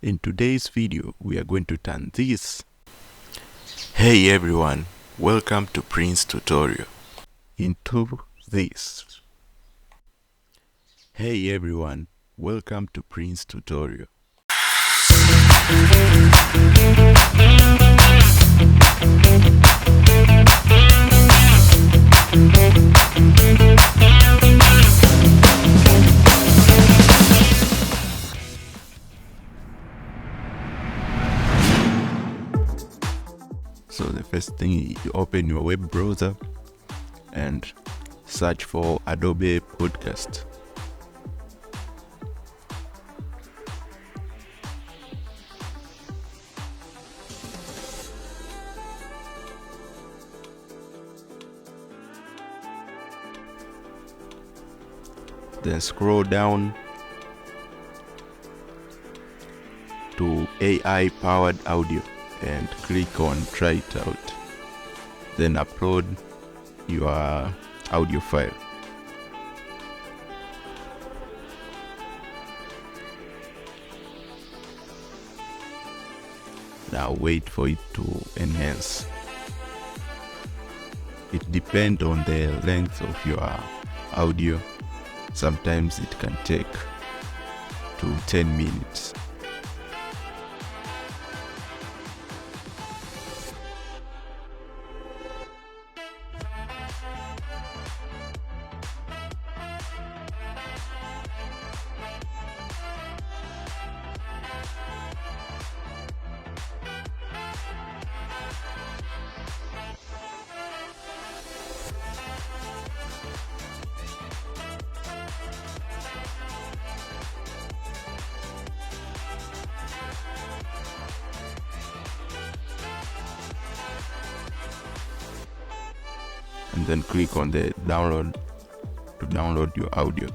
In today's video, we are going to turn this. Hey everyone, welcome to Prince Tutorial. Into this. Hey everyone, welcome to Prince Tutorial. So the first thing, you open your web browser and search for Adobe Podcast. Then scroll down to AI powered audio and click on try it out. Then upload your audio file. Now wait for it to enhance. It depends on the length of your audio. Sometimes it can take to 10 minutes. And then click on the download to download your audio.